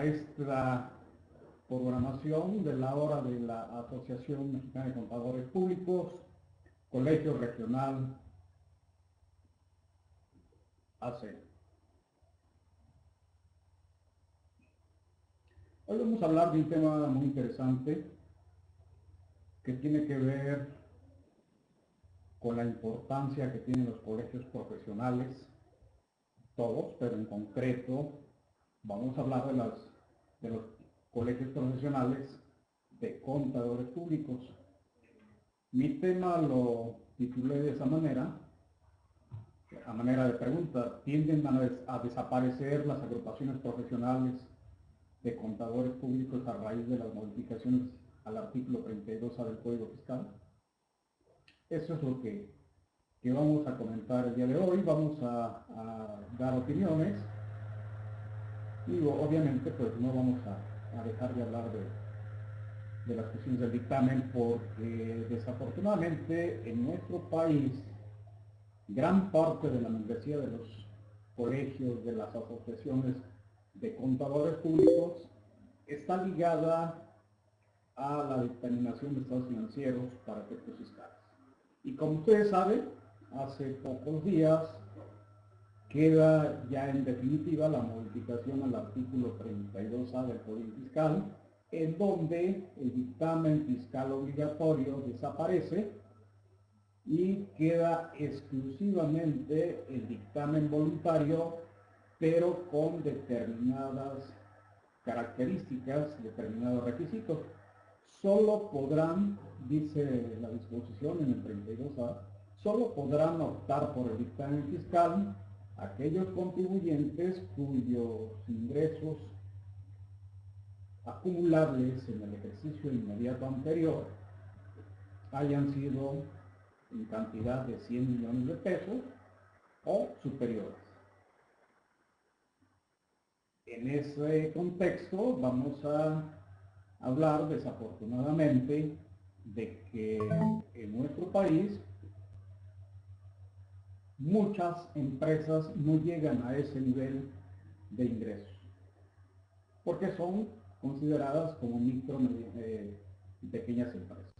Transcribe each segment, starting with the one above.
esta programación de la hora de la Asociación Mexicana de Contadores Públicos, Colegio Regional AC. Hoy vamos a hablar de un tema muy interesante que tiene que ver con la importancia que tienen los colegios profesionales, todos, pero en concreto vamos a hablar de los colegios profesionales de contadores públicos. Mi tema lo titulé de esa manera, a manera de pregunta: ¿tienden a desaparecer las agrupaciones profesionales de contadores públicos a raíz de las modificaciones al artículo 32A del Código Fiscal? Eso es lo que vamos a comentar el día de hoy. Vamos a dar opiniones y obviamente pues no vamos a dejar de hablar de las cuestiones del dictamen, porque desafortunadamente en nuestro país gran parte de la membresía de los colegios, de las asociaciones de contadores públicos, está ligada a la determinación de estados financieros para efectos fiscales. Y como ustedes saben, hace pocos días queda ya en definitiva la modificación al artículo 32A del Código Fiscal, en donde el dictamen fiscal obligatorio desaparece y queda exclusivamente el dictamen voluntario, pero con determinadas características, determinados requisitos. Solo podrán, dice la disposición en el 32A, solo podrán optar por el dictamen fiscal aquellos contribuyentes cuyos ingresos acumulables en el ejercicio inmediato anterior hayan sido en cantidad de 100 millones de pesos o superiores. En ese contexto vamos a hablar desafortunadamente de que en nuestro país muchas empresas no llegan a ese nivel de ingresos, porque son consideradas como micro y pequeñas empresas.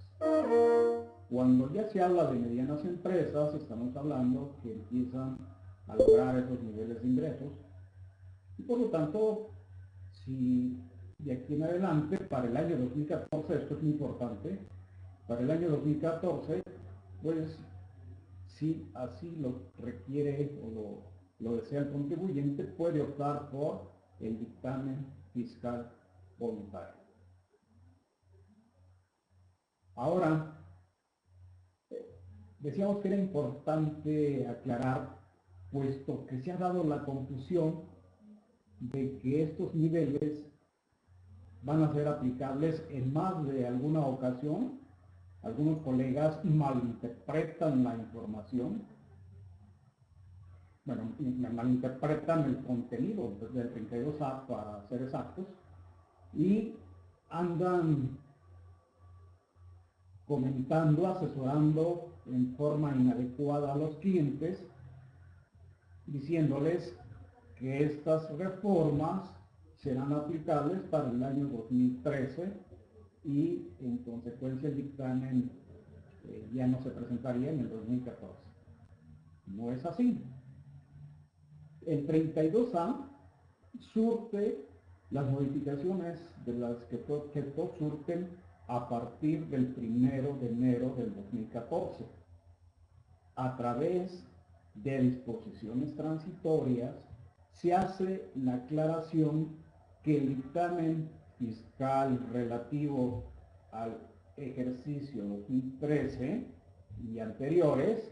Cuando ya se habla de medianas empresas, estamos hablando que empiezan a lograr esos niveles de ingresos, y por lo tanto, si de aquí en adelante, para el año 2014, esto es muy importante, para el año 2014, pues si así lo requiere o lo desea el contribuyente, puede optar por el dictamen fiscal voluntario. Ahora, decíamos que era importante aclarar, puesto que se ha dado la confusión de que estos niveles van a ser aplicables en más de alguna ocasión. Algunos colegas malinterpretan la información, bueno, malinterpretan el contenido del 32A, para ser exactos, y andan comentando, asesorando en forma inadecuada a los clientes, diciéndoles que estas reformas serán aplicables para el año 2013 y en consecuencia el dictamen ya no se presentaría en el 2014. No es así. El 32A surte las modificaciones de las que surten a partir del 1 de enero del 2014, a través de disposiciones transitorias. Se hace la aclaración que el dictamen fiscal relativo al ejercicio 2013 y anteriores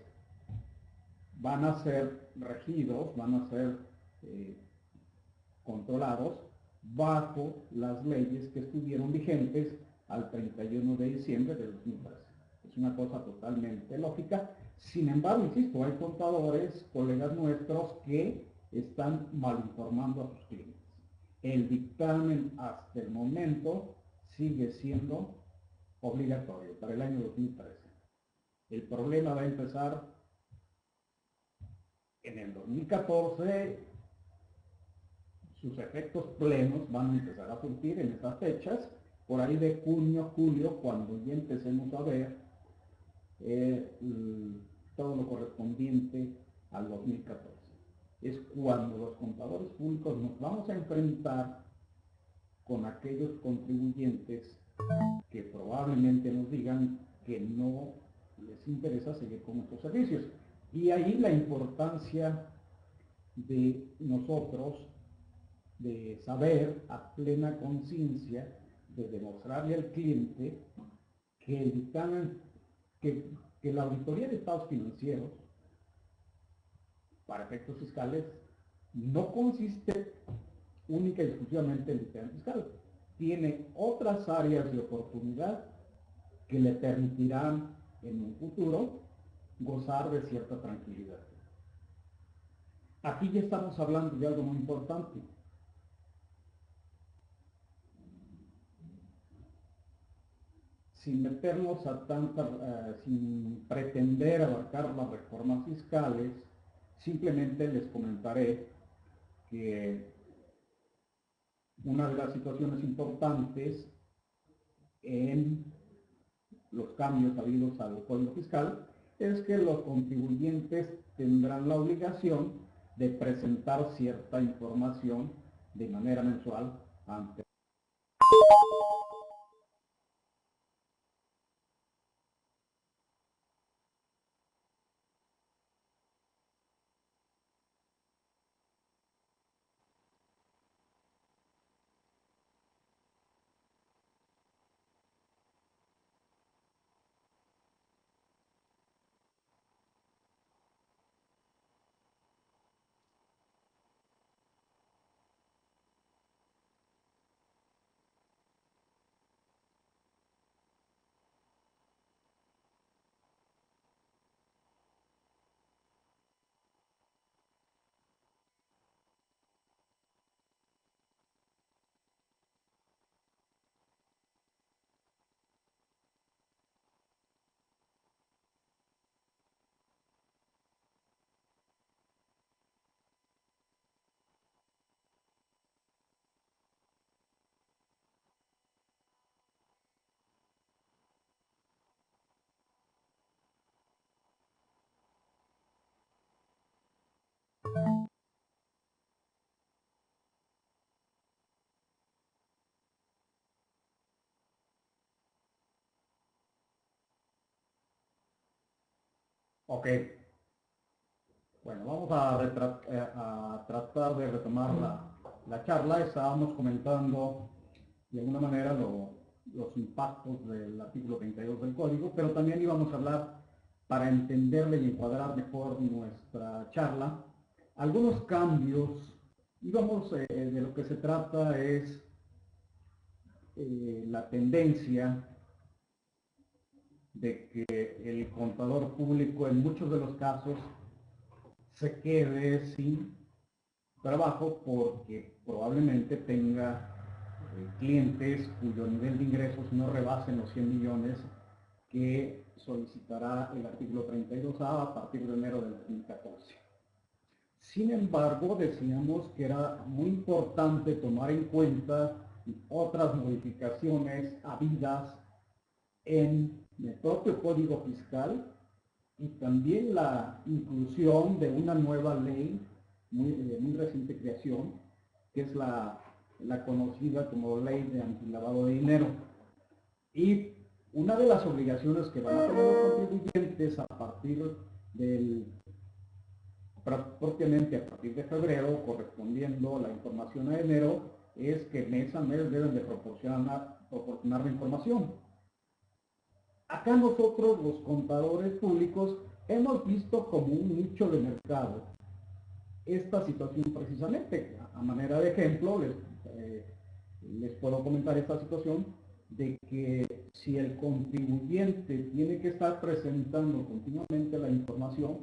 van a ser regidos, van a ser controlados bajo las leyes que estuvieron vigentes al 31 de diciembre de 2013. Es una cosa totalmente lógica. Sin embargo, insisto, hay contadores, colegas nuestros, que están malinformando a sus clientes. El dictamen hasta el momento sigue siendo obligatorio para el año 2013. El problema va a empezar en el 2014, sus efectos plenos van a empezar a surgir en esas fechas, por ahí de junio, julio, cuando ya empecemos a ver todo lo correspondiente al 2014. Es cuando los contadores públicos nos vamos a enfrentar con aquellos contribuyentes que probablemente nos digan que no les interesa seguir con nuestros servicios. Y ahí la importancia de nosotros de saber a plena conciencia, de demostrarle al cliente que el dictamen, que la auditoría de estados financieros para efectos fiscales no consiste única y exclusivamente en dictamen fiscal. Tiene otras áreas de oportunidad que le permitirán en un futuro gozar de cierta tranquilidad. Aquí ya estamos hablando de algo muy importante. Sin meternos a sin pretender abarcar las reformas fiscales, simplemente les comentaré que una de las situaciones importantes en los cambios habidos al Código Fiscal es que los contribuyentes tendrán la obligación de presentar cierta información de manera mensual ante. Ok, bueno, vamos a tratar de retomar la charla. Estábamos comentando de alguna manera los impactos del artículo 32 del Código, pero también íbamos a hablar, para entenderle y encuadrar mejor nuestra charla, algunos cambios. De lo que se trata es la tendencia de que el contador público en muchos de los casos se quede sin trabajo porque probablemente tenga clientes cuyo nivel de ingresos no rebasen los 100 millones que solicitará el artículo 32A a partir de enero del 2014. Sin embargo, decíamos que era muy importante tomar en cuenta otras modificaciones habidas en el propio Código Fiscal y también la inclusión de una nueva ley de muy reciente creación, que es la conocida como Ley de Antilavado de Dinero. Y una de las obligaciones que van a tener los contribuyentes a partir propiamente a partir de febrero, correspondiendo la información a enero, es que mes a mes deben de proporcionar la información. Acá nosotros, los contadores públicos, hemos visto como un nicho de mercado esta situación precisamente. A manera de ejemplo, les puedo comentar esta situación de que si el contribuyente tiene que estar presentando continuamente la información,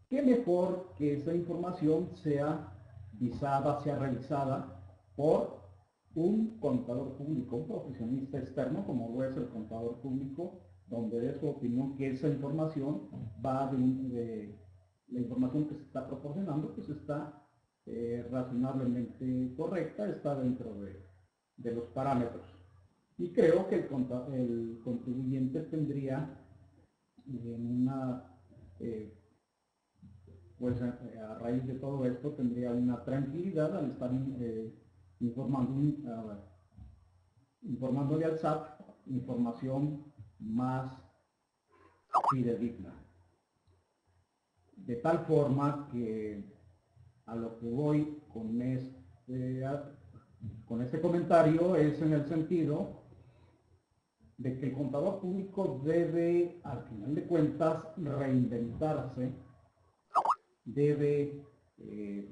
qué mejor que esa información sea visada, sea realizada por un contador público, un profesionista externo, como lo es el contador público, donde de su opinión que esa información va de la información que se está proporcionando, pues está razonablemente correcta, está dentro de los parámetros. Y creo que el contribuyente tendría una, pues a raíz de todo esto, tendría una tranquilidad al estar informándole al SAT información más fidedigna. De tal forma que a lo que voy con este comentario es en el sentido de que el contador público debe, al final de cuentas, reinventarse, debe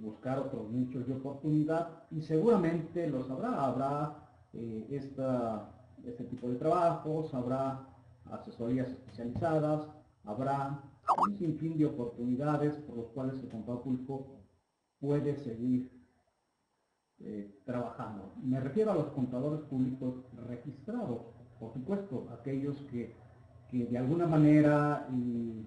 buscar otros nichos de oportunidad y seguramente los habrá. Habrá este tipo de trabajos, habrá asesorías especializadas, habrá un sinfín de oportunidades por los cuales el contador público puede seguir trabajando. Me refiero a los contadores públicos registrados, por supuesto, aquellos que de alguna manera y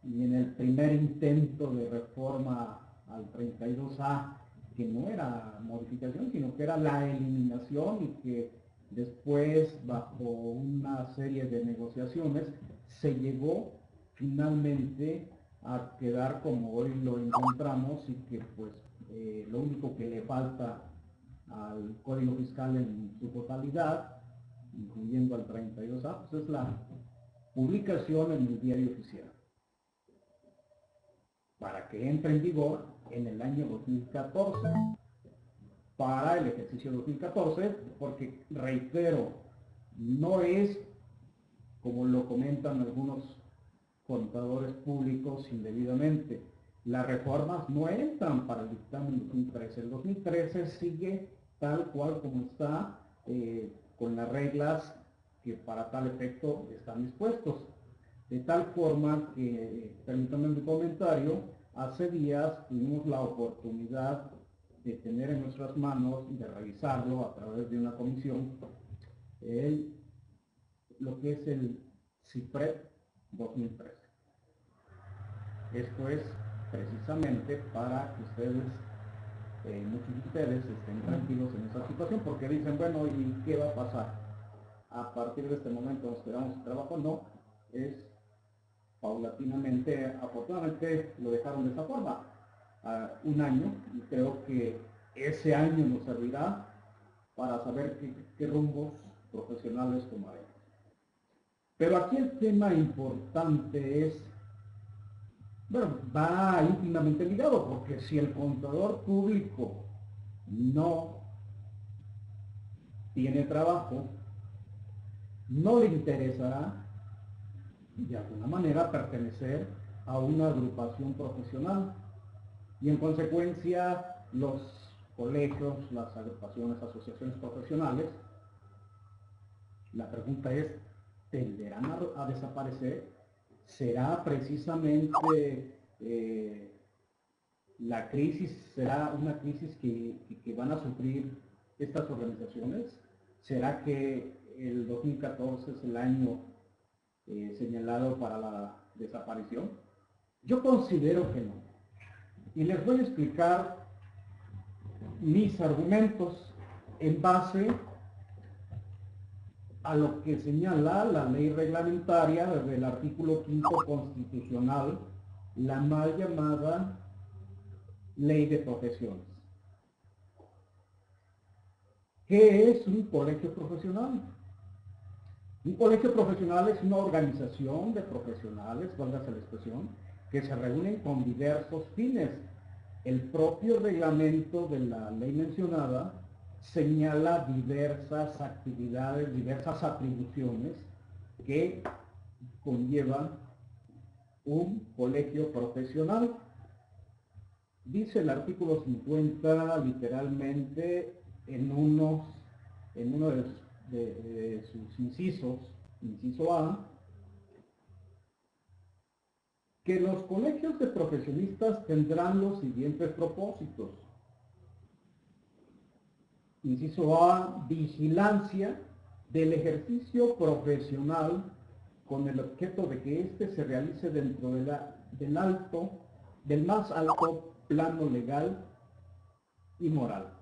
en el primer intento de reforma al 32A, que no era modificación, sino que era la eliminación y que después, bajo una serie de negociaciones, se llegó finalmente a quedar como hoy lo encontramos y que pues lo único que le falta al Código Fiscal en su totalidad, incluyendo al 32A, pues es la publicación en el Diario Oficial, para que entre en vigor en el año 2014, para el ejercicio 2014, porque, reitero, no es, como lo comentan algunos contadores públicos indebidamente, las reformas no entran para el dictamen 2013. El 2013 sigue tal cual como está, con las reglas que para tal efecto están dispuestos. De tal forma que, permítanme mi comentario, hace días tuvimos la oportunidad de tener en nuestras manos y de revisarlo a través de una comisión, lo que es el CIPRED 2013. Esto es precisamente para que ustedes, muchos de ustedes, estén tranquilos en esa situación, porque dicen, bueno, ¿y qué va a pasar? A partir de este momento nos quedamos sin trabajo. No, es paulatinamente. Afortunadamente lo dejaron de esa forma, un año, y creo que ese año nos servirá para saber qué rumbos profesionales tomaremos. Pero aquí el tema importante es, bueno, va íntimamente ligado, porque si el contador público no tiene trabajo, no le interesará de alguna manera pertenecer a una agrupación profesional, y en consecuencia los colegios, las agrupaciones, asociaciones profesionales, la pregunta es, ¿tenderán a desaparecer? ¿Será precisamente la crisis, será una crisis que van a sufrir estas organizaciones? ¿Será que el 2014 es el año señalado para la desaparición? Yo considero que no. Y les voy a explicar mis argumentos en base a lo que señala la ley reglamentaria desde el artículo 5º constitucional, la mal llamada Ley de Profesiones. ¿Qué es un colegio profesional? Un colegio profesional es una organización de profesionales, válgase la expresión, que se reúnen con diversos fines. El propio reglamento de la ley mencionada señala diversas actividades, diversas atribuciones que conllevan un colegio profesional. Dice el artículo 50 literalmente en uno de sus incisos, inciso A, que los colegios de profesionistas tendrán los siguientes propósitos. Inciso A, vigilancia del ejercicio profesional con el objeto de que éste se realice dentro del más alto plano legal y moral.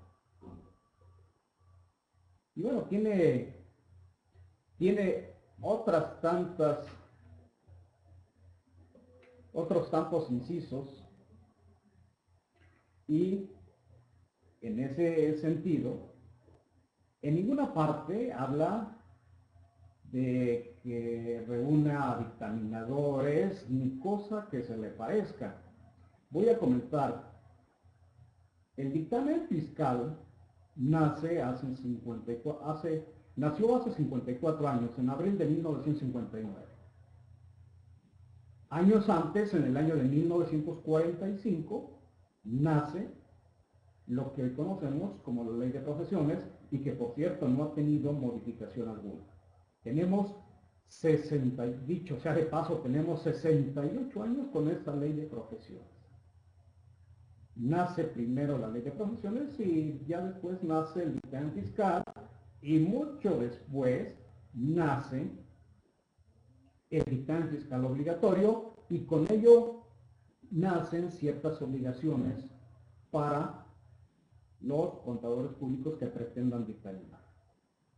Y bueno, tiene otros tantos incisos, y en ese sentido, en ninguna parte habla de que reúna a dictaminadores ni cosa que se le parezca. Voy a comentar. El dictamen fiscal nació hace 54 años, en abril de 1959. Años antes, en el año de 1945, nace lo que hoy conocemos como la Ley de Profesiones, y que por cierto no ha tenido modificación alguna. Tenemos 60, dicho sea de paso, tenemos 68 años con esta Ley de Profesiones. Nace primero la Ley de Profesiones y ya después nace el dictamen fiscal, y mucho después nace el dictamen fiscal obligatorio, y con ello nacen ciertas obligaciones para los contadores públicos que pretendan dictaminar.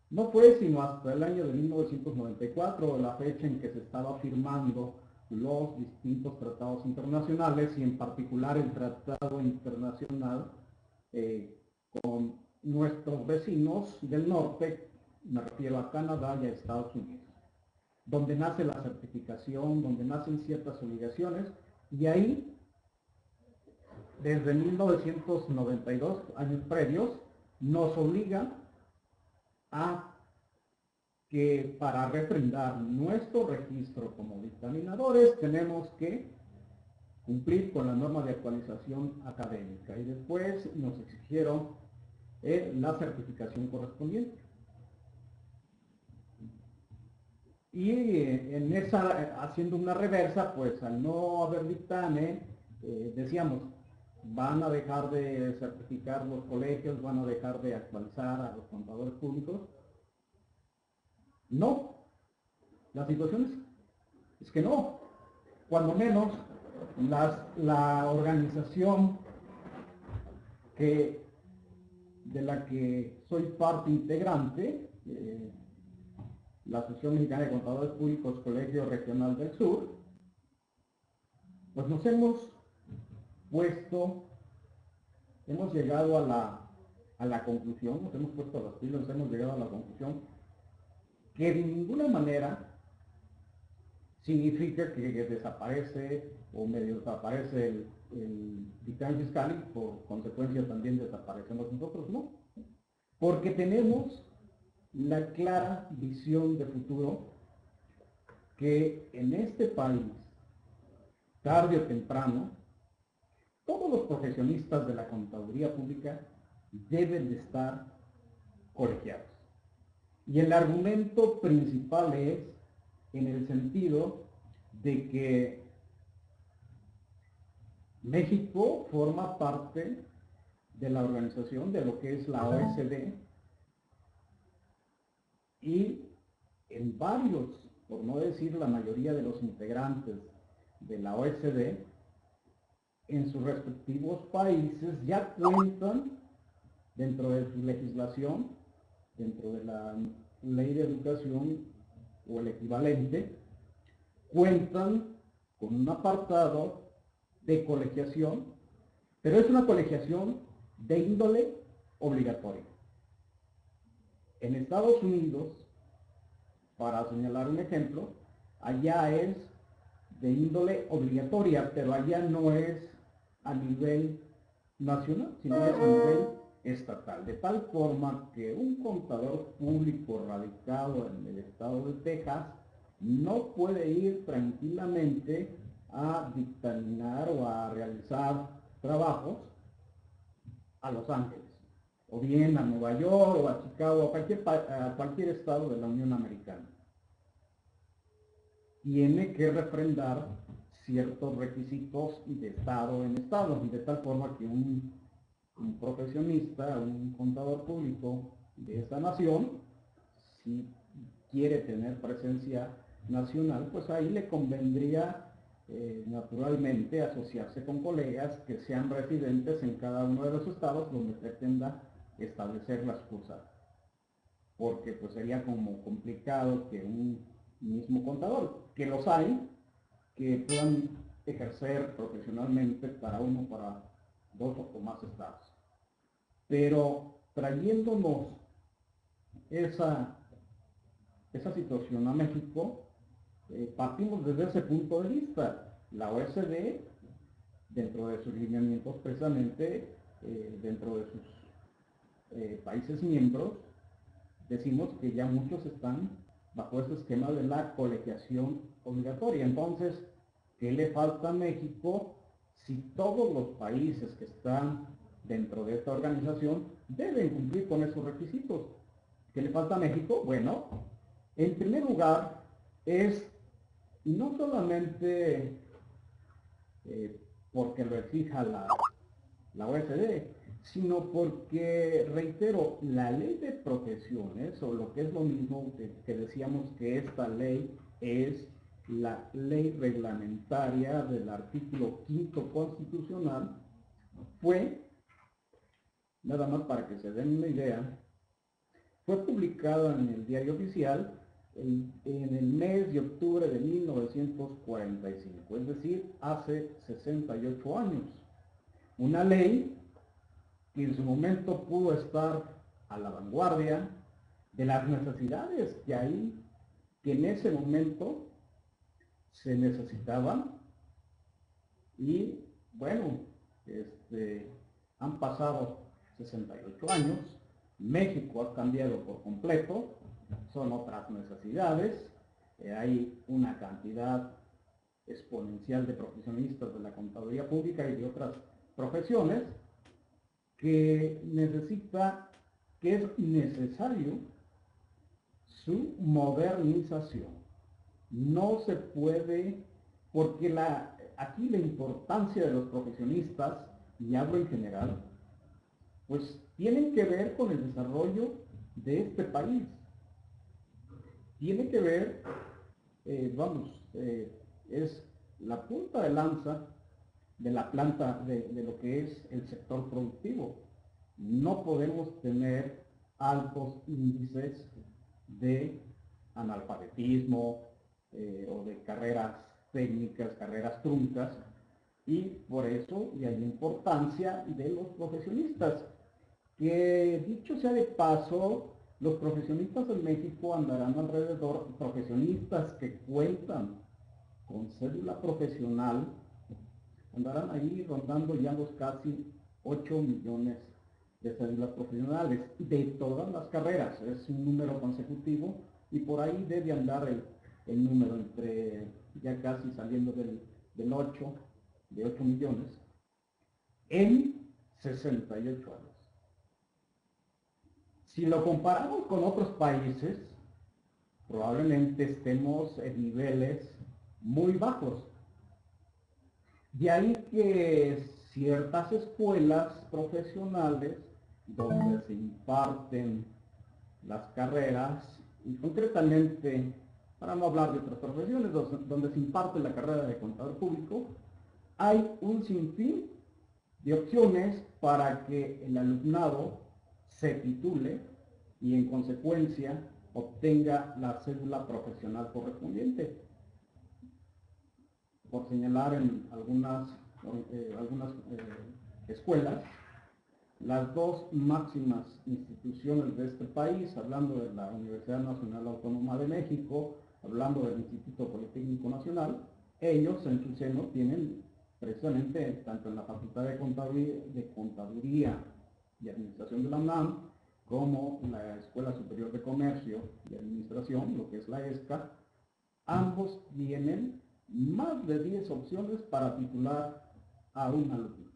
No fue sino hasta el año de 1994, la fecha en que se estaba firmando los distintos tratados internacionales, y en particular el tratado internacional con nuestros vecinos del norte, me refiero a Canadá y a Estados Unidos, donde nace la certificación, donde nacen ciertas obligaciones, y ahí, desde 1992, años previos, nos obliga a que para refrendar nuestro registro como dictaminadores tenemos que cumplir con la norma de actualización académica, y después nos exigieron la certificación correspondiente. Y haciendo una reversa, pues al no haber dictamen, decíamos, van a dejar de certificar los colegios, van a dejar de actualizar a los contadores públicos. No, la situación es que no. Cuando menos la organización de la que soy parte integrante, la Asociación Mexicana de Contadores Públicos Colegio Regional del Sur, pues nos hemos llegado a la conclusión, nos hemos puesto las pilas, hemos llegado a la conclusión que de ninguna manera significa que desaparece o medio desaparece el dictamen fiscal, y por consecuencia también desaparecemos nosotros, no. Porque tenemos la clara visión de futuro que en este país, tarde o temprano, todos los profesionistas de la contaduría pública deben de estar colegiados. Y el argumento principal es en el sentido de que México forma parte de la organización de lo que es la OECD, y en varios, por no decir la mayoría de los integrantes de la OECD, en sus respectivos países ya cuentan dentro de su legislación, dentro de la ley de educación o el equivalente, cuentan con un apartado de colegiación, pero es una colegiación de índole obligatoria. En Estados Unidos, para señalar un ejemplo, allá es de índole obligatoria, pero allá no es a nivel nacional, sino es a nivel estatal, de tal forma que un contador público radicado en el estado de Texas no puede ir tranquilamente a dictaminar o a realizar trabajos a Los Ángeles, o bien a Nueva York, o a Chicago, a cualquier estado de la Unión Americana. Tiene que refrendar ciertos requisitos de estado en estado, de tal forma que un profesionista, un contador público de esta nación, si quiere tener presencia nacional, pues ahí le convendría naturalmente asociarse con colegas que sean residentes en cada uno de los estados donde pretenda establecer la sucursal, porque pues sería como complicado que un mismo contador, que los hay, que puedan ejercer profesionalmente para uno, para dos o más estados. Pero trayéndonos esa situación a México, partimos desde ese punto de vista. La OECD, dentro de sus lineamientos precisamente, dentro de sus países miembros, decimos que ya muchos están bajo este esquema de la colegiación obligatoria. Entonces, ¿qué le falta a México si todos los países que están dentro de esta organización deben cumplir con esos requisitos? ¿Qué le falta a México? Bueno, en primer lugar es no solamente porque lo exija la OECD, sino porque, reitero, la ley de profesiones, o lo que es lo mismo que decíamos que esta ley es la ley reglamentaria del artículo 5 constitucional, fue, nada más para que se den una idea, fue publicada en el Diario Oficial en el mes de octubre de 1945, es decir, hace 68 años. Una ley que en su momento pudo estar a la vanguardia de las necesidades que en ese momento se necesitaban. Y bueno, han pasado 68 años, México ha cambiado por completo, son otras necesidades, hay una cantidad exponencial de profesionistas de la contaduría pública y de otras profesiones que es necesario su modernización. No se puede, porque aquí la importancia de los profesionistas, y hablo en general, pues tienen que ver con el desarrollo de este país. Tiene que ver, es la punta de lanza de la planta de lo que es el sector productivo. No podemos tener altos índices de analfabetismo o de carreras técnicas, carreras truncas, y por eso y hay importancia de los profesionistas, que dicho sea de paso, los profesionistas en México andarán alrededor, profesionistas que cuentan con cédula profesional, andarán ahí rondando ya los casi 8 millones de cédulas profesionales de todas las carreras. Es un número consecutivo y por ahí debe andar el número entre ya casi saliendo del 8, de 8 millones en 68 años. Si lo comparamos con otros países, probablemente estemos en niveles muy bajos. De ahí que ciertas escuelas profesionales donde se imparten las carreras, y concretamente, para no hablar de otras profesiones, donde se imparte la carrera de contador público, hay un sinfín de opciones para que el alumnado se titule y en consecuencia obtenga la cédula profesional correspondiente. Por señalar en algunas escuelas, las dos máximas instituciones de este país, hablando de la Universidad Nacional Autónoma de México, hablando del Instituto Politécnico Nacional, ellos en su seno tienen precisamente, tanto en la Facultad de Contaduría y Administración de la UNAM, como la Escuela Superior de Comercio y Administración, lo que es la ESCA, ambos tienen más de 10 opciones para titular a un alumno.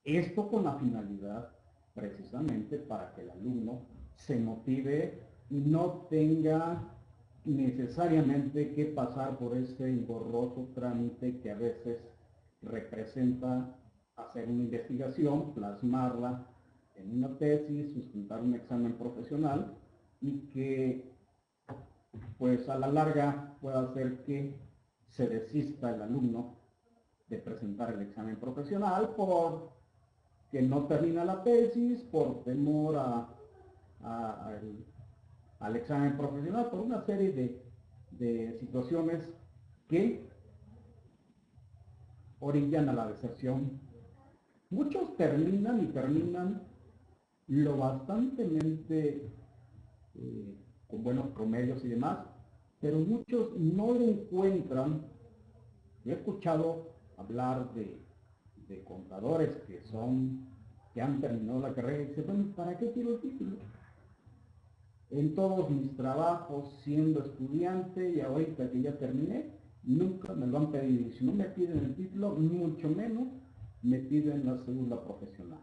Esto con la finalidad precisamente para que el alumno se motive y no tenga necesariamente que pasar por este engorroso trámite que a veces representa hacer una investigación, plasmarla en una tesis, sustentar un examen profesional y que pues a la larga pueda hacer que se desista el alumno de presentar el examen profesional por que no termina la tesis, por temor al examen profesional, por una serie de situaciones que orillan a la deserción. Muchos terminan lo bastantemente con buenos promedios y demás, pero muchos no lo encuentran. Yo he escuchado hablar de contadores que han terminado la carrera y dicen, bueno, ¿para qué quiero el título? En todos mis trabajos siendo estudiante y ahorita que ya terminé, nunca me lo han pedido. Y si no me piden el título, mucho menos me piden la cédula profesional.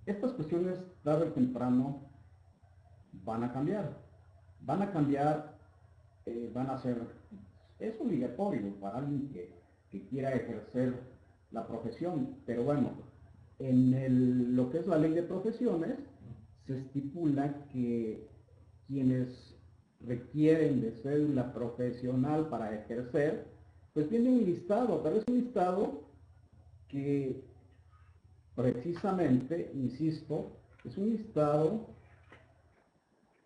Estas cuestiones, tarde o temprano, van a cambiar. Van a cambiar, van a ser, es obligatorio para alguien que quiera ejercer la profesión. Pero bueno, en lo que es la ley de profesiones, se estipula que quienes requieren de cédula profesional para ejercer, pues tiene un listado, pero es un listado que precisamente, insisto, es un listado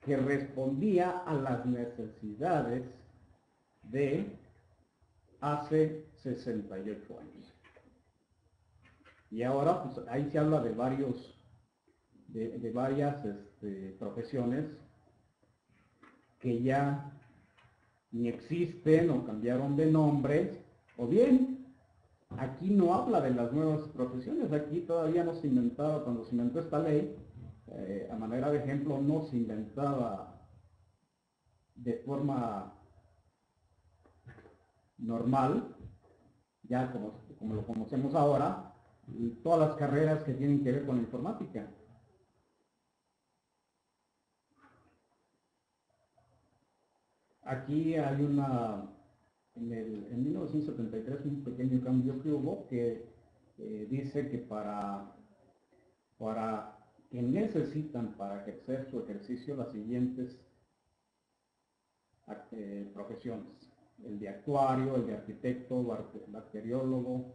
que respondía a las necesidades de hace 68 años. Y ahora, pues ahí se habla de varias profesiones que ya ni existen o cambiaron de nombres, o bien aquí no habla de las nuevas profesiones. Aquí todavía no se inventaba, cuando se inventó esta ley, a manera de ejemplo, no se inventaba de forma normal, ya como lo conocemos ahora, todas las carreras que tienen que ver con la informática. Aquí hay en 1973 un pequeño cambio que hubo que dice que para que necesitan para ejercer su ejercicio las siguientes profesiones: el de actuario, el de arquitecto, bacteriólogo,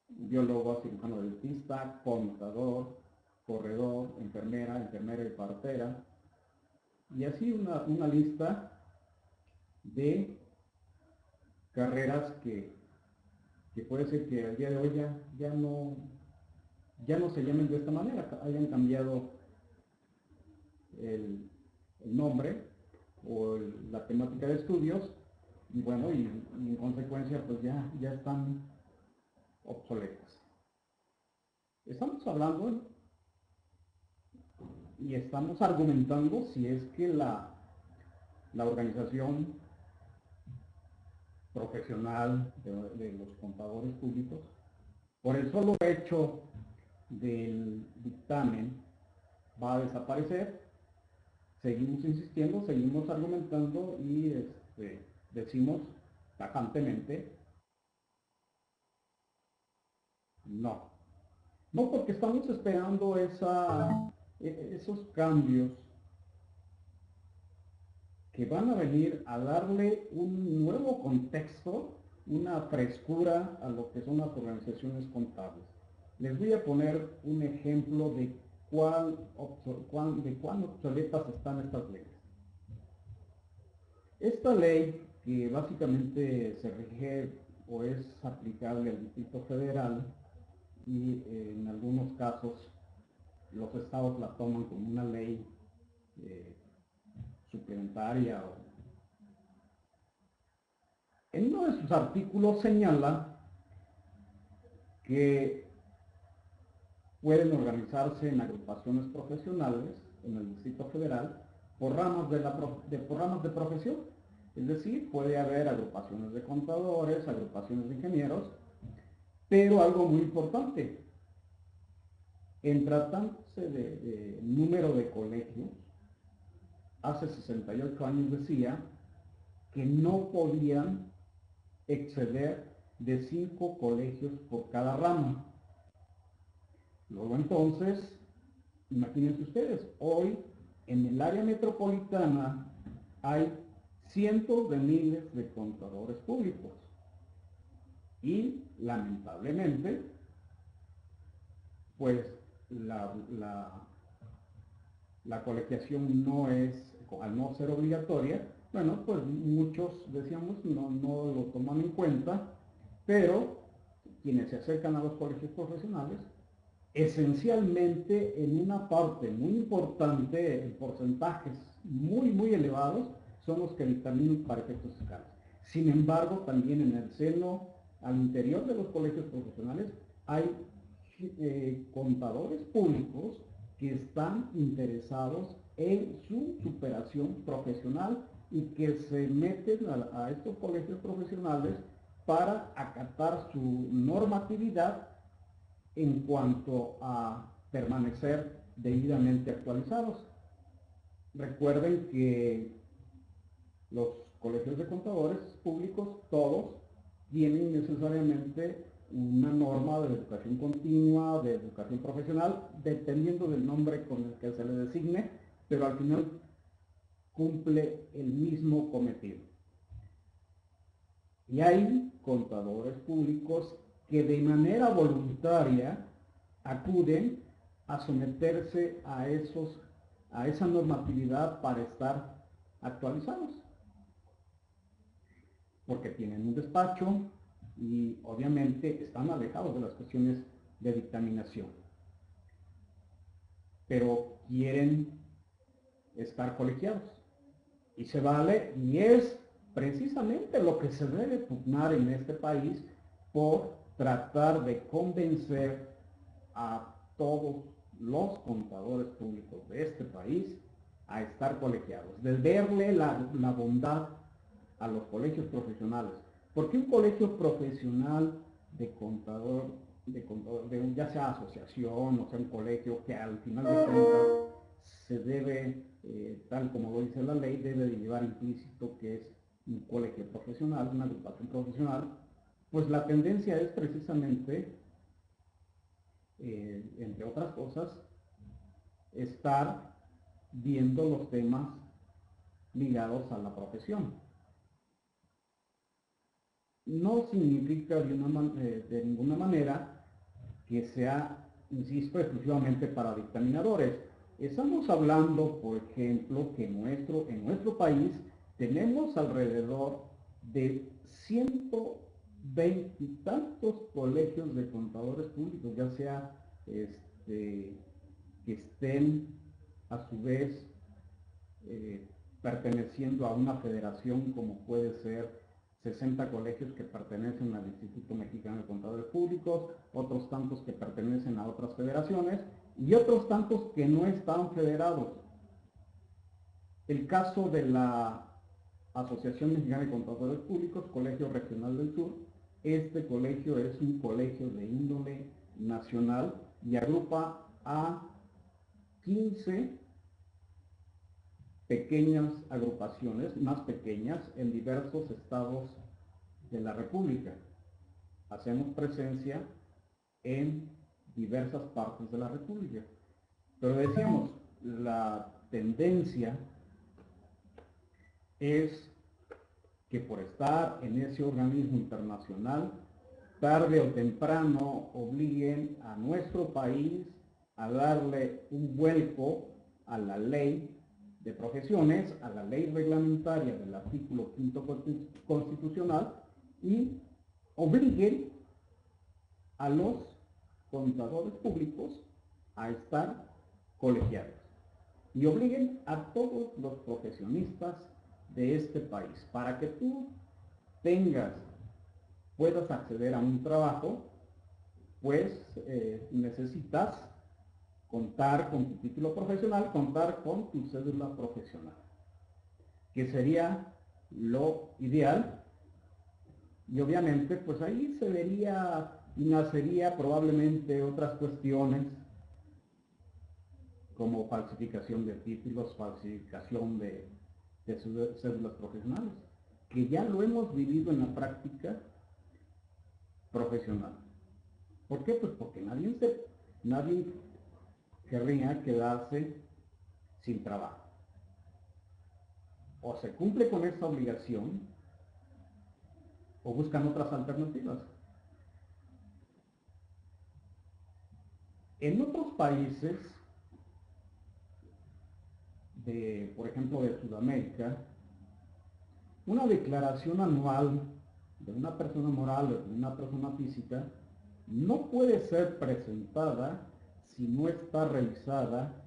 biólogo, cirujano dentista, contador, corredor, enfermera y partera, y así una lista de carreras que puede ser que al día de hoy ya no se llamen de esta manera, hayan cambiado el nombre o la temática de estudios, y bueno, y en consecuencia pues ya están obsoletas. Estamos hablando y estamos argumentando si es que la organización profesional de los contadores públicos, por el solo hecho del dictamen, va a desaparecer. Seguimos insistiendo, seguimos argumentando y decimos tajantemente no. No, porque estamos esperando esos cambios que van a venir a darle un nuevo contexto, una frescura a lo que son las organizaciones contables. Les voy a poner un ejemplo de cuán obsoletas están estas leyes. Esta ley, que básicamente se rige o es aplicable al Distrito Federal, y en algunos casos los estados la toman como una ley suplementaria. En uno de sus artículos señala que pueden organizarse en agrupaciones profesionales en el Distrito Federal por ramas de profesión. Es decir, puede haber agrupaciones de contadores, agrupaciones de ingenieros, pero algo muy importante, en tratándose de número de colegios, hace 68 años decía que no podían exceder de 5 colegios por cada rama. Luego entonces, imagínense ustedes, hoy en el área metropolitana hay cientos de miles de contadores públicos. Y lamentablemente, pues la colegiación no es, al no ser obligatoria, bueno, pues muchos, decíamos, no lo toman en cuenta, pero quienes se acercan a los colegios profesionales, esencialmente en una parte muy importante, en porcentajes muy elevados, son los que dictaminan para efectos fiscales. Sin embargo, también en el seno, al interior de los colegios profesionales, hay contadores públicos que están interesados en su superación profesional y que se meten a estos colegios profesionales para acatar su normatividad en cuanto a permanecer debidamente actualizados. Recuerden que los colegios de contadores públicos, todos, tienen necesariamente una norma de educación continua, de educación profesional, dependiendo del nombre con el que se le designe, pero al final cumple el mismo cometido. Y hay contadores públicos que de manera voluntaria acuden a someterse a esa normatividad para estar actualizados, porque tienen un despacho y obviamente están alejados de las cuestiones de dictaminación, pero quieren estar colegiados y se vale, y es precisamente lo que se debe pugnar en este país por tratar de convencer a todos los contadores públicos de este país a estar colegiados, de verle la bondad a los colegios profesionales, porque un colegio profesional de contador, ya sea asociación o sea un colegio que al final de cuentas se debe, tal como lo dice la ley, debe de llevar implícito que es un colegio profesional, una agrupación profesional, pues la tendencia es precisamente, entre otras cosas, estar viendo los temas ligados a la profesión. No significa de ninguna manera que sea, insisto, exclusivamente para dictaminadores. Estamos hablando, por ejemplo, que en nuestro país tenemos alrededor de 120 y tantos colegios de contadores públicos, ya sea que estén a su vez perteneciendo a una federación, como puede ser 60 colegios que pertenecen al Instituto Mexicano de Contadores Públicos, otros tantos que pertenecen a otras federaciones y otros tantos que no están federados. El caso de la Asociación Mexicana de Contadores Públicos, Colegio Regional del Sur, este colegio es un colegio de índole nacional y agrupa a 15 pequeñas agrupaciones, más pequeñas, en diversos estados de la República. Hacemos presencia en diversas partes de la República. Pero decíamos, la tendencia es que por estar en ese organismo internacional, tarde o temprano obliguen a nuestro país a darle un vuelco a la ley de profesiones, a la ley reglamentaria del artículo 5 constitucional y obliguen a los contadores públicos a estar colegiados y obliguen a todos los profesionistas de este país para que tú puedas acceder a un trabajo, pues necesitas contar con tu título profesional, contar con tu cédula profesional, que sería lo ideal. Y obviamente, pues ahí se vería y nacería probablemente otras cuestiones como falsificación de títulos, falsificación de cédulas profesionales, que ya lo hemos vivido en la práctica profesional. ¿Por qué? Pues porque nadie querría quedarse sin trabajo. o se cumple con esta obligación o buscan otras alternativas. En otros países, por ejemplo, de Sudamérica, una declaración anual de una persona moral o de una persona física no puede ser presentada si no está revisada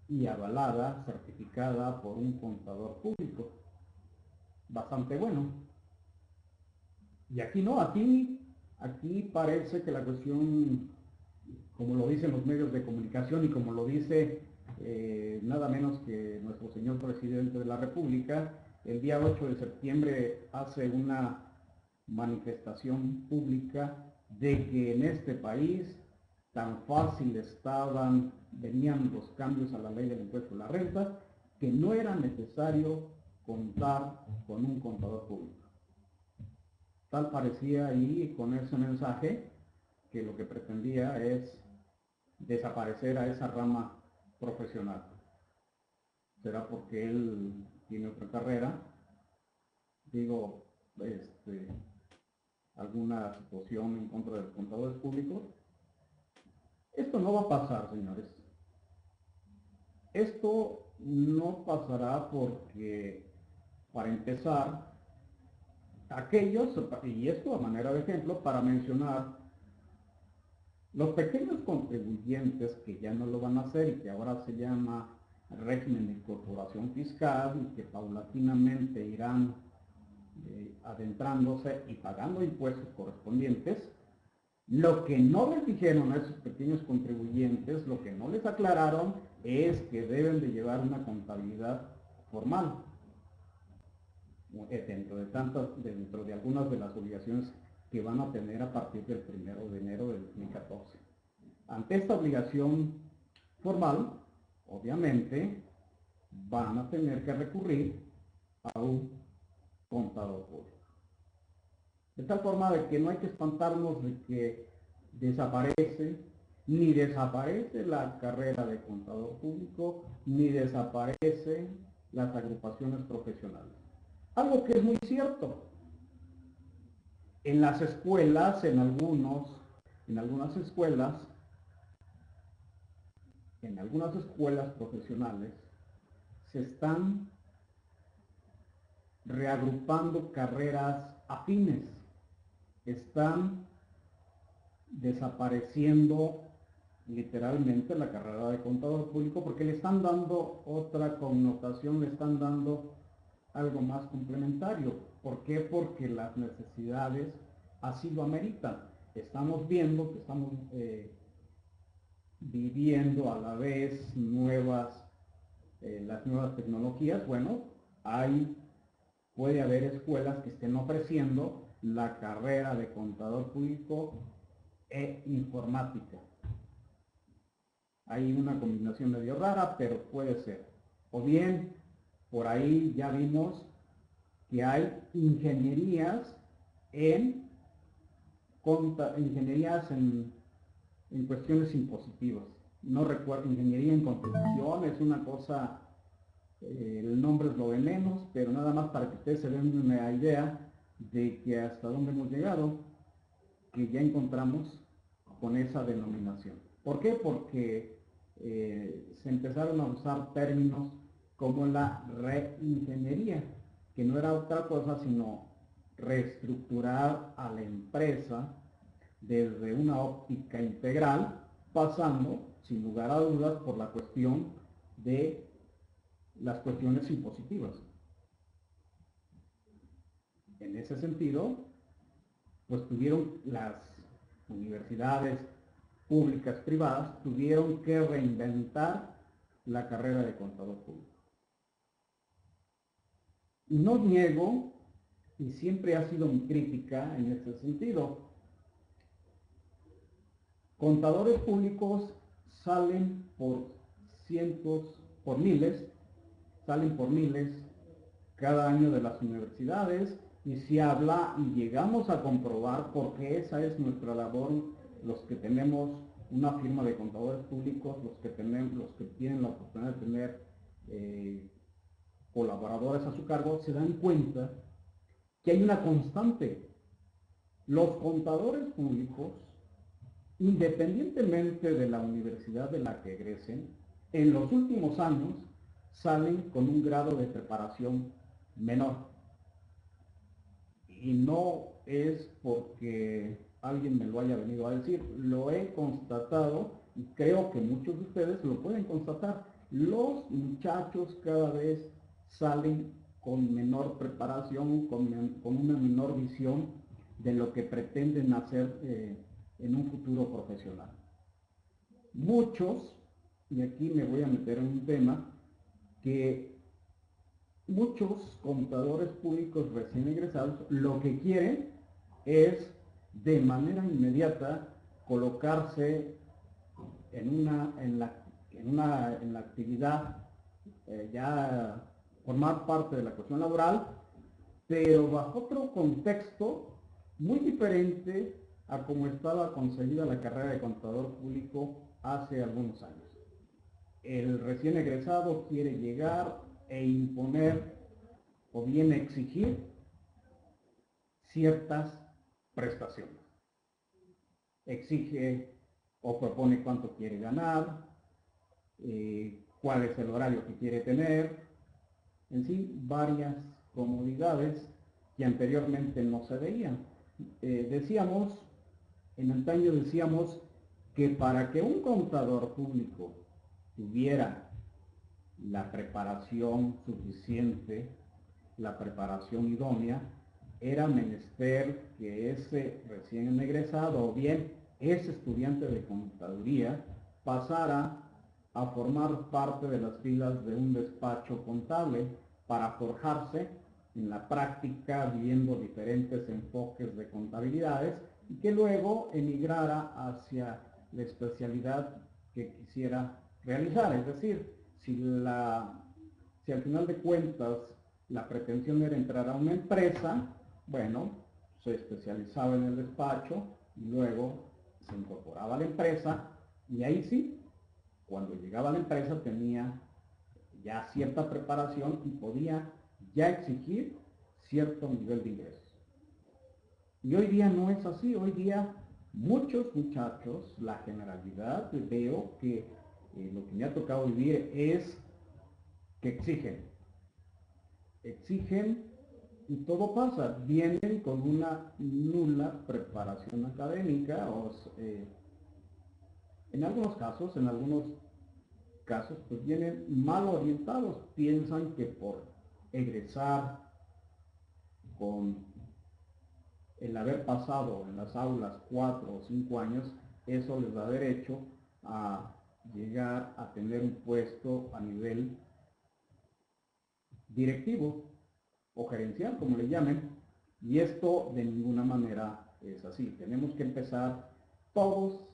y avalada, certificada por un contador público. Bastante bueno. Y aquí no, aquí parece que la cuestión, como lo dicen los medios de comunicación y como lo dice nada menos que nuestro señor presidente de la República, el día 8 de septiembre hace una manifestación pública de que en este país tan fácil venían los cambios a la ley del impuesto a la renta, que no era necesario contar con un contador público. Tal parecía ahí con ese mensaje que lo que pretendía es desaparecer a esa rama profesional. ¿Será porque él tiene otra carrera? Digo, alguna situación en contra de los contadores públicos. Esto no va a pasar, señores. Esto no pasará porque, para empezar, aquellos, y esto a manera de ejemplo, para mencionar, los pequeños contribuyentes que ya no lo van a hacer y que ahora se llama régimen de incorporación fiscal y que paulatinamente irán adentrándose y pagando impuestos correspondientes, lo que no les dijeron a esos pequeños contribuyentes, lo que no les aclararon es que deben de llevar una contabilidad formal dentro de algunas de las obligaciones que van a tener a partir del 1 de enero de 2014. Ante esta obligación formal, obviamente, van a tener que recurrir a un contador público. De tal forma de que no hay que espantarnos de que ni desaparece la carrera de contador público, ni desaparecen las agrupaciones profesionales. Algo que es muy cierto. En las escuelas, en algunas escuelas profesionales, se están reagrupando carreras afines. Están desapareciendo literalmente la carrera de contador público porque le están dando otra connotación, le están dando algo más complementario. ¿Por qué? Porque las necesidades así lo ameritan. Estamos viendo que estamos viviendo a la vez las nuevas tecnologías. Bueno, puede haber escuelas que estén ofreciendo la carrera de contador público e informática. Hay una combinación medio rara, pero puede ser. O bien, por ahí ya vimos que hay ingenierías en cuestiones impositivas. No recuerdo, ingeniería en contribución, es una cosa, el nombre es lo de menos, pero nada más para que ustedes se den una idea de que hasta dónde hemos llegado, que ya encontramos con esa denominación. ¿Por qué? Porque se empezaron a usar términos como la reingeniería, que no era otra cosa sino reestructurar a la empresa desde una óptica integral, pasando sin lugar a dudas por la cuestión de las cuestiones impositivas. En ese sentido, pues tuvieron las universidades públicas, privadas, tuvieron que reinventar la carrera de contador público. Y no niego, y siempre ha sido mi crítica en este sentido, contadores públicos salen por miles cada año de las universidades, y se habla y llegamos a comprobar, porque esa es nuestra labor, los que tenemos una firma de contadores públicos, los que tienen la oportunidad de tener colaboradores a su cargo, se dan cuenta que hay una constante. Los contadores públicos, independientemente de la universidad de la que egresen, en los últimos años salen con un grado de preparación menor. Y no es porque alguien me lo haya venido a decir, lo he constatado y creo que muchos de ustedes lo pueden constatar. Los muchachos cada vez salen con menor preparación, con una menor visión de lo que pretenden hacer en un futuro profesional. Muchos, y aquí me voy a meter en un tema, que muchos contadores públicos recién egresados lo que quieren es de manera inmediata colocarse en la actividad, ya formar parte de la cuestión laboral, pero bajo otro contexto muy diferente a como estaba concebida la carrera de contador público hace algunos años. El recién egresado quiere llegar e imponer o bien exigir ciertas prestaciones. Exige o propone cuánto quiere ganar, cuál es el horario que quiere tener, en sí, varias comodidades que anteriormente no se veían. En antaño decíamos que para que un contador público tuviera la preparación suficiente, la preparación idónea, era menester que ese recién egresado o bien ese estudiante de contaduría pasara a formar parte de las filas de un despacho contable para forjarse en la práctica viendo diferentes enfoques de contabilidades y que luego emigrara hacia la especialidad que quisiera realizar. Es decir, si al final de cuentas la pretensión era entrar a una empresa, bueno, se especializaba en el despacho y luego se incorporaba a la empresa y ahí sí, cuando llegaba a la empresa tenía ya cierta preparación y podía ya exigir cierto nivel de ingresos. Y hoy día no es así. Hoy día muchos muchachos, la generalidad, veo que lo que me ha tocado vivir es que exigen y todo pasa. Vienen con una nula preparación académica o en algunos casos pues vienen mal orientados, piensan que por egresar con el haber pasado en las aulas 4 o 5 años, eso les da derecho a llegar a tener un puesto a nivel directivo o gerencial, como le llamen, y esto de ninguna manera es así. Tenemos que empezar todos,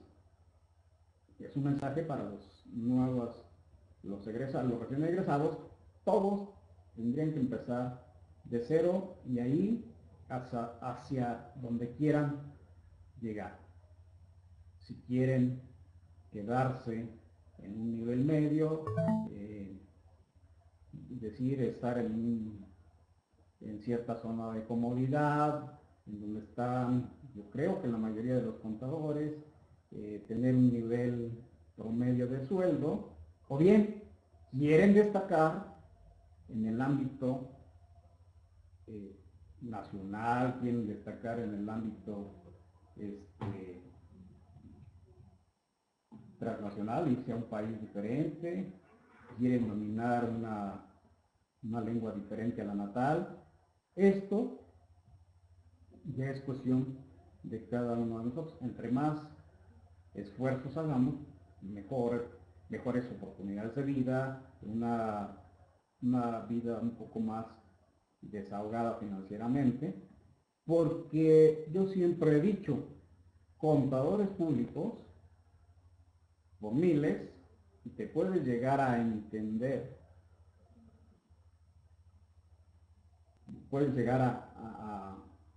es un mensaje para los recién egresados, todos tendrían que empezar de cero y ahí hacia donde quieran llegar. Si quieren quedarse en un nivel medio, decir estar en cierta zona de comodidad, en donde están, yo creo que la mayoría de los contadores, tener un nivel promedio de sueldo, o bien quieren destacar en el ámbito nacional, quieren destacar en el ámbito transnacional, irse a un país diferente, quieren dominar una lengua diferente a la natal. Esto ya es cuestión de cada uno de nosotros. Entre más esfuerzos hagamos, mejores oportunidades de vida, una vida un poco más desahogada financieramente, porque yo siempre he dicho, contadores públicos, por miles, y te puedes llegar a entender, puedes llegar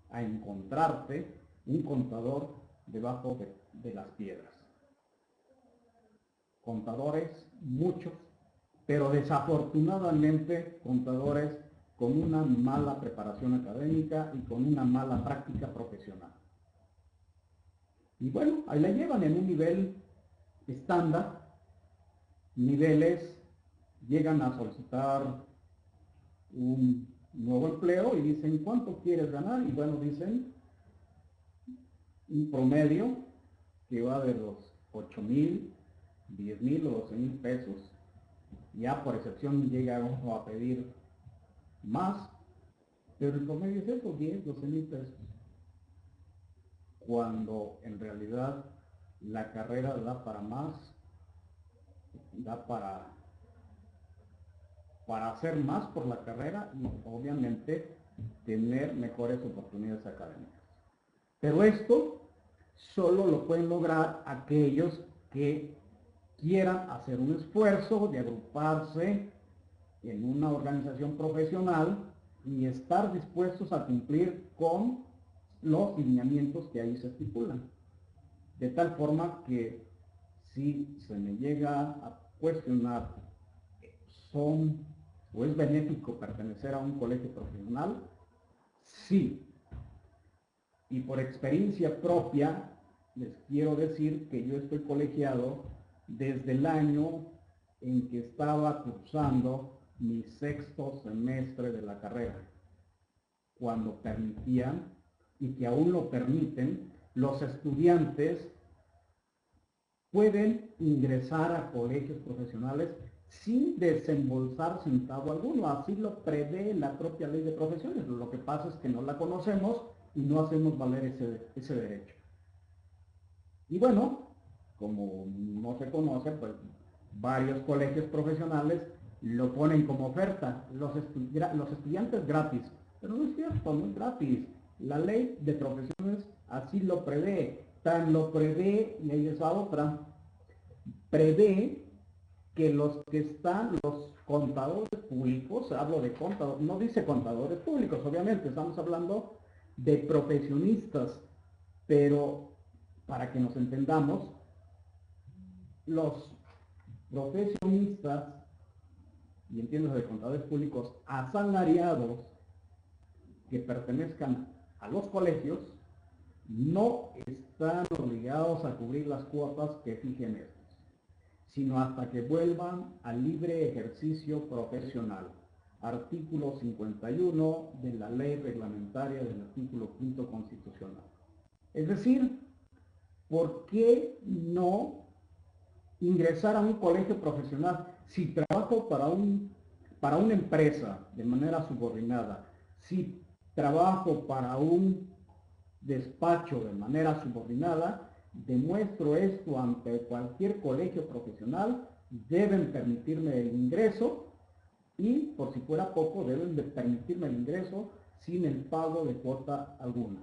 a encontrarte un contador debajo de las piedras. Contadores, muchos, pero desafortunadamente contadores con una mala preparación académica y con una mala práctica profesional. Y bueno, ahí la llevan en un nivel estándar, niveles, llegan a solicitar un nuevo empleo y dicen, ¿cuánto quieres ganar? Y bueno, dicen un promedio que va de los 8,000, 10,000 o 12,000 pesos. Ya por excepción llega uno a pedir más, pero el promedio es eso, 10, 12,000 pesos. Cuando en realidad la carrera da para más, da para hacer más por la carrera y obviamente tener mejores oportunidades académicas. Pero esto solo lo pueden lograr aquellos que quieran hacer un esfuerzo de agruparse en una organización profesional y estar dispuestos a cumplir con los lineamientos que ahí se estipulan. De tal forma que si se me llega a cuestionar, ¿son o es benéfico pertenecer a un colegio profesional? Sí. Y por experiencia propia, les quiero decir que yo estoy colegiado desde el año en que estaba cursando mi 6º semestre de la carrera, cuando permitían, y que aún lo permiten, los estudiantes pueden ingresar a colegios profesionales sin desembolsar centavo alguno. Así lo prevé la propia ley de profesiones. Lo que pasa es que no la conocemos y no hacemos valer ese derecho. Y bueno, como no se conoce, pues varios colegios profesionales lo ponen como oferta. Los estudiantes gratis. Pero no es cierto, no es gratis. La ley de profesiones así lo prevé. Tan lo prevé, y ahí es otra, prevé que los contadores públicos, hablo de contadores, no dice contadores públicos, obviamente, estamos hablando de profesionistas, pero para que nos entendamos, los profesionistas, y entiendo de contadores públicos asalariados que pertenezcan a los colegios, no están obligados a cubrir las cuotas que fijen estos, sino hasta que vuelvan al libre ejercicio profesional. Artículo 51 de la ley reglamentaria del artículo 5º constitucional. Es decir, ¿por qué no ingresar a un colegio profesional si trabajo para una empresa de manera subordinada, si trabajo para un despacho de manera subordinada, demuestro esto ante cualquier colegio profesional, deben permitirme el ingreso y, por si fuera poco, deben de permitirme el ingreso sin el pago de cuota alguna.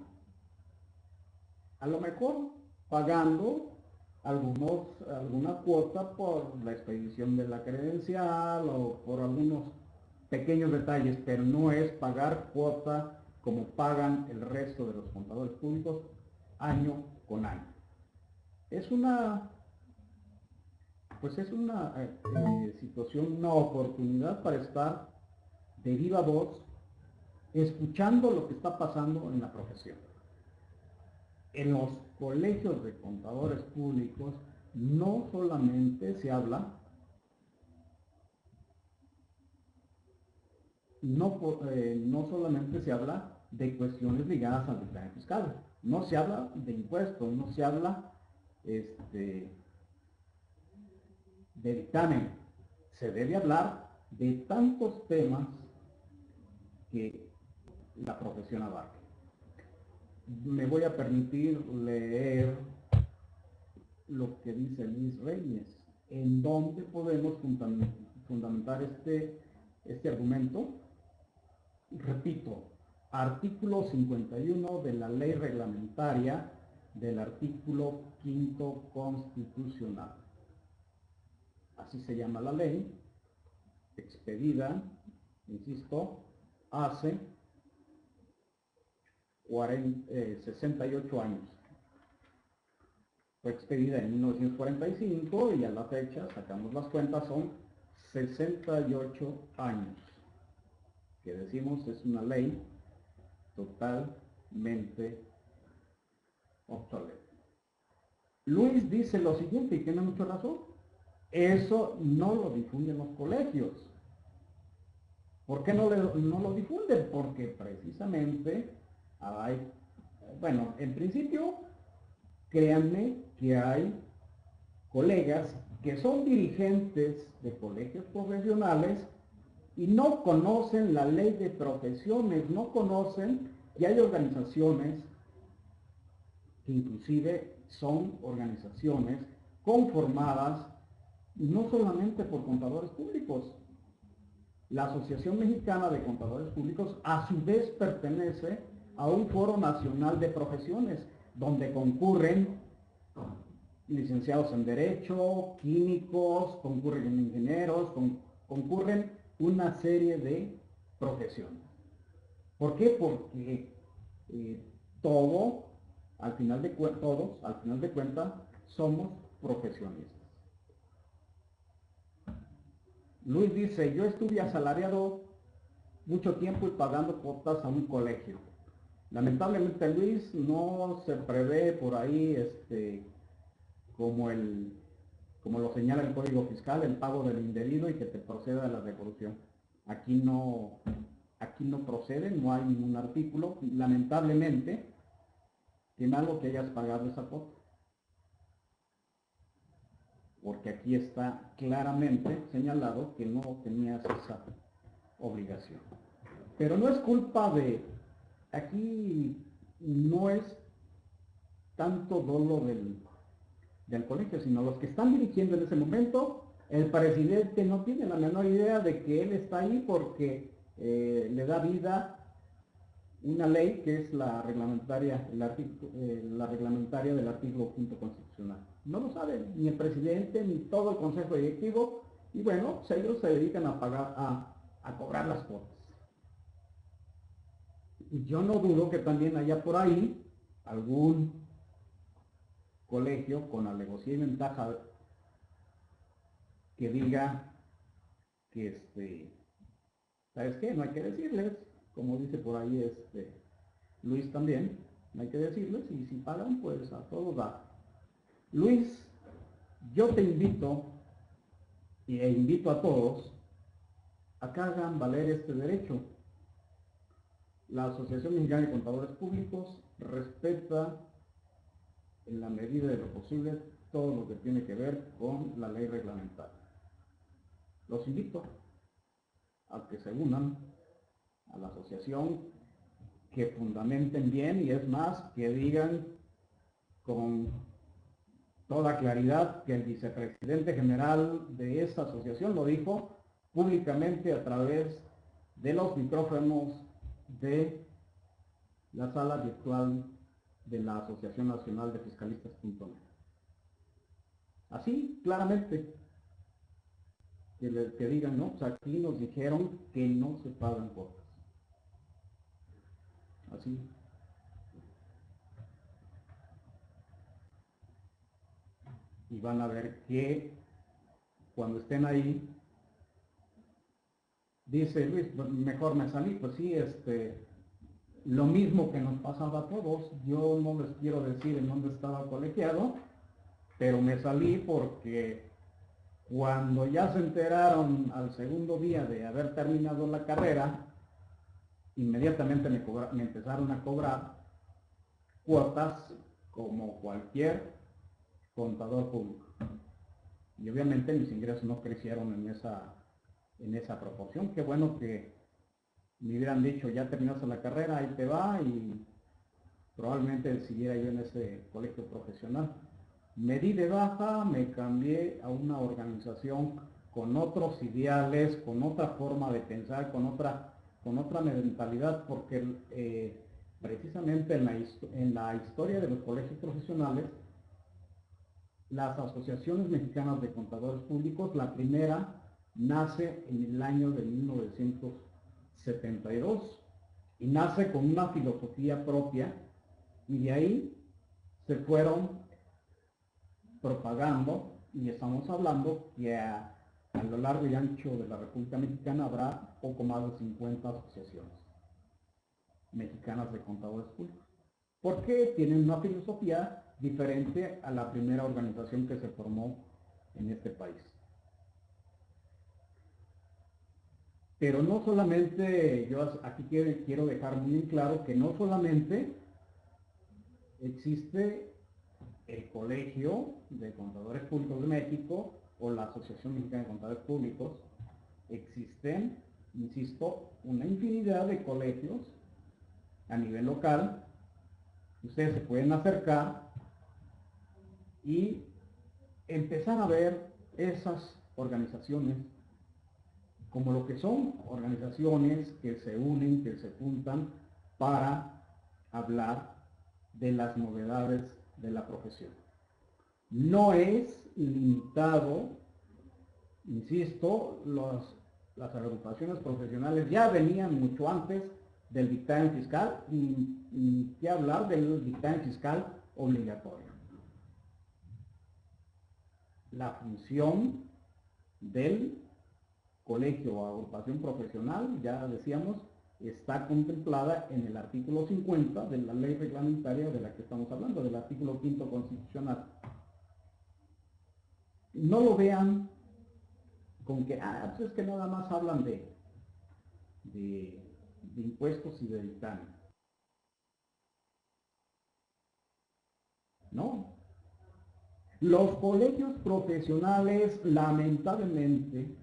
A lo mejor pagando alguna cuota por la expedición de la credencial o por algunos pequeños detalles, pero no es pagar cuota como pagan el resto de los contadores públicos año con año. Es una situación, una oportunidad para estar de viva voz escuchando lo que está pasando en la profesión. En los colegios de contadores públicos no solamente se habla no solamente se habla de cuestiones ligadas al declaración fiscal, no se habla de impuestos, no se habla de dictamen, se debe hablar de tantos temas que la profesión abarca. Me voy a permitir leer lo que dice Luis Reyes, en donde podemos fundamentar este argumento. Repito, artículo 51 de la ley reglamentaria del artículo 5º constitucional. Así se llama la ley, expedida, insisto, hace 68 años. Fue expedida en 1945 y a la fecha, sacamos las cuentas, son 68 años, que decimos es una ley totalmente obsoleta. Luis dice lo siguiente, y tiene mucha razón: eso no lo difunden los colegios. ¿Por qué no lo difunden? Porque precisamente hay, bueno, en principio, créanme que hay colegas que son dirigentes de colegios profesionales y no conocen la ley de profesiones, no conocen que hay organizaciones que inclusive son organizaciones conformadas no solamente por contadores públicos. La Asociación Mexicana de Contadores Públicos a su vez pertenece a un foro nacional de profesiones donde concurren licenciados en Derecho, químicos, concurren ingenieros, concurren una serie de profesiones. ¿Por qué? Porque todos, al final de cuentas, somos profesionistas. Luis dice: yo estuve asalariado mucho tiempo y pagando cuotas a un colegio. Lamentablemente, Luis, no se prevé por ahí como lo señala el Código Fiscal, el pago del indebido y que te proceda la devolución. Aquí no procede, no hay ningún artículo, lamentablemente, que malo que hayas pagado esa cuota. Porque aquí está claramente señalado que no tenías esa obligación. Pero no es culpa aquí no es tanto dolo del colegio, sino los que están dirigiendo en ese momento. El presidente no tiene la menor idea de que él está ahí porque le da vida una ley que es la reglamentaria del artículo 5 constitucional. No lo sabe ni el presidente ni todo el consejo directivo, y bueno, pues ellos se dedican a pagar, a cobrar las cuotas. Y yo no dudo que también haya por ahí algún colegio con alevosía y ventaja que diga que ¿sabes qué? No hay que decirles, como dice por ahí Luis también, no hay que decirles, y si pagan, pues a todo da. Luis, yo te invito e invito a todos a que hagan valer este derecho. La Asociación Mexicana de Contadores Públicos respeta en la medida de lo posible todo lo que tiene que ver con la ley reglamentaria. Los invito a que se unan a la asociación, que fundamenten bien, y es más, que digan con toda claridad que el vicepresidente general de esa asociación lo dijo públicamente a través de los micrófonos de la sala virtual de la Asociación Nacional de Fiscalistas.net. Así, claramente, que digan, no, pues aquí nos dijeron que no se pagan cuotas. Así. Y van a ver que cuando estén ahí, dice Luis, pues mejor me salí. Pues sí, lo mismo que nos pasaba a todos. Yo no les quiero decir en dónde estaba colegiado, pero me salí porque cuando ya se enteraron al segundo día de haber terminado la carrera, inmediatamente me empezaron a cobrar cuotas como cualquier contador público. Y obviamente mis ingresos no crecieron en esa proporción. Qué bueno que me hubieran dicho: ya terminaste la carrera, ahí te va, y probablemente siguiera yo en ese colegio profesional. Me di de baja, me cambié a una organización con otros ideales, con otra forma de pensar, con otra mentalidad, porque precisamente en la historia de los colegios profesionales, las asociaciones mexicanas de contadores públicos, la primera nace en el año de 1972 y nace con una filosofía propia, y de ahí se fueron propagando, y estamos hablando que a lo largo y ancho de la República Mexicana habrá poco más de 50 asociaciones mexicanas de contadores públicos. Porque tienen una filosofía diferente a la primera organización que se formó en este país. Pero no solamente, yo aquí quiero dejar muy en claro que no solamente existe el Colegio de Contadores Públicos de México o la Asociación Mexicana de Contadores Públicos, existen, insisto, una infinidad de colegios a nivel local. Ustedes se pueden acercar y empezar a ver esas organizaciones como lo que son, organizaciones que se unen, que se juntan para hablar de las novedades de la profesión. No es limitado, insisto, las agrupaciones profesionales ya venían mucho antes del dictamen fiscal y qué hablar del dictamen fiscal obligatorio. La función del colegio o agrupación profesional, ya decíamos, está contemplada en el artículo 50 de la ley reglamentaria de la que estamos hablando, del artículo 5º constitucional. No lo vean con que, pues es que nada más hablan de impuestos y de dictamen. No. Los colegios profesionales, lamentablemente,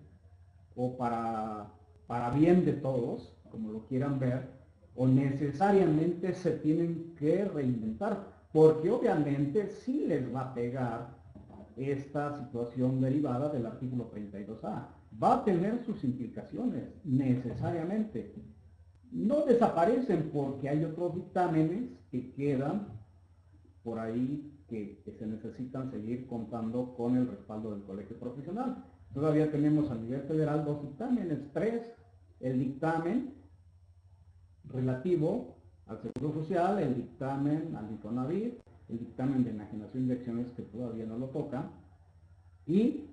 o para bien de todos, como lo quieran ver, o necesariamente se tienen que reinventar, porque obviamente sí les va a pegar esta situación derivada del artículo 32A. Va a tener sus implicaciones, necesariamente. No desaparecen porque hay otros dictámenes que quedan por ahí que se necesitan seguir contando con el respaldo del colegio profesional. Todavía tenemos a nivel federal 2 dictámenes, 3, el dictamen relativo al Seguro Social, el dictamen al Infonavit, el dictamen de enajenación de acciones que todavía no lo toca, y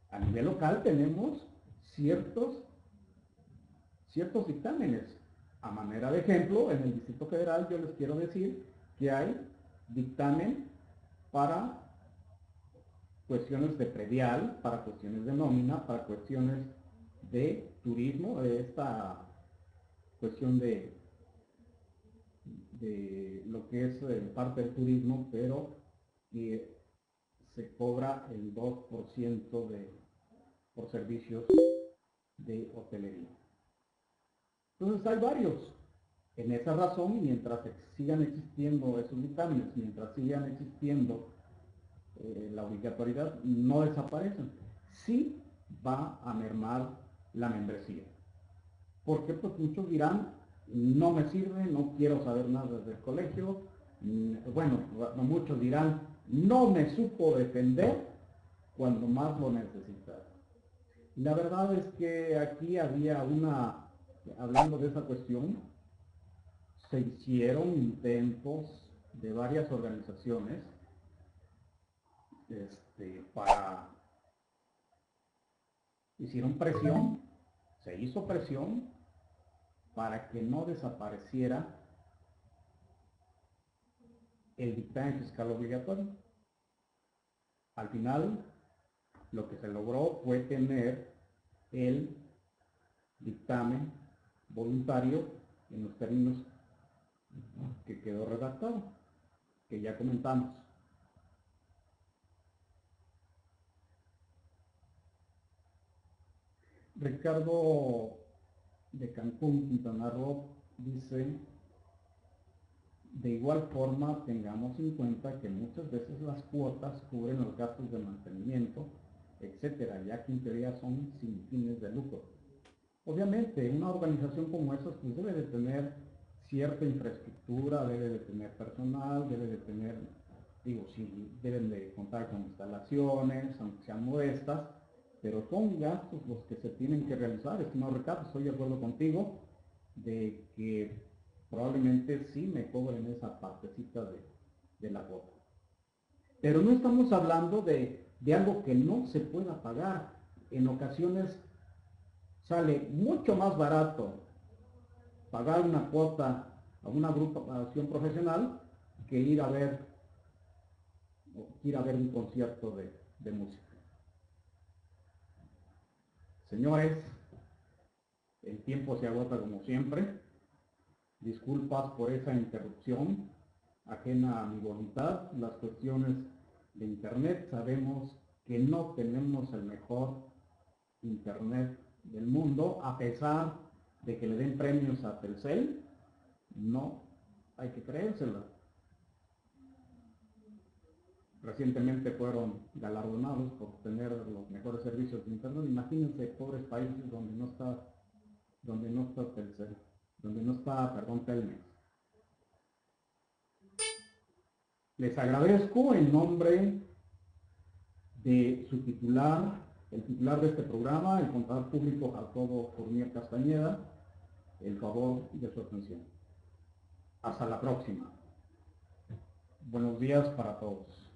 a nivel local tenemos ciertos dictámenes. A manera de ejemplo, en el Distrito Federal yo les quiero decir que hay dictamen para cuestiones de predial, para cuestiones de nómina, para cuestiones de turismo, de esta cuestión de lo que es parte del turismo, pero que se cobra el 2% por servicios de hotelería. Entonces hay varios. En esa razón, mientras sigan existiendo esos dictámenes, mientras sigan existiendo la obligatoriedad, no desaparecen. Sí va a mermar la membresía. Porque pues muchos dirán, no me sirve, no quiero saber nada del colegio. Bueno, muchos dirán, no me supo defender cuando más lo necesitaba. La verdad es que aquí había hablando de esa cuestión, se hicieron intentos de varias organizaciones hicieron presión, se hizo presión para que no desapareciera el dictamen fiscal obligatorio. Al final, lo que se logró fue tener el dictamen voluntario en los términos que quedó redactado, que ya comentamos. Ricardo de Cancún, Quintana Roo, dice, de igual forma tengamos en cuenta que muchas veces las cuotas cubren los gastos de mantenimiento, etcétera, ya que en teoría son sin fines de lucro. Obviamente, una organización como esa pues debe de tener cierta infraestructura, debe de tener personal, debe de tener, sí, deben de contar con instalaciones, aunque sean modestas, pero son gastos los que se tienen que realizar. Estimado Ricardo, estoy de acuerdo contigo de que probablemente sí me cobren esa partecita de la cuota. Pero no estamos hablando de algo que no se pueda pagar. en ocasiones sale mucho más barato pagar una cuota a una agrupación profesional que ir a ver un concierto de música. Señores, el tiempo se agota como siempre. Disculpas por esa interrupción ajena a mi voluntad. Las cuestiones de internet, sabemos que no tenemos el mejor internet del mundo, a pesar de que le den premios a Telcel. No hay que creérsela. Recientemente fueron galardonados por tener los mejores servicios de internet. Imagínense pobres países donde no está Telcel, donde no está, perdón, Telmex. Les agradezco en nombre de su titular, el titular de este programa, el contador público Jacobo Fournier Castañeda, el favor de su atención. Hasta la próxima. Buenos días para todos.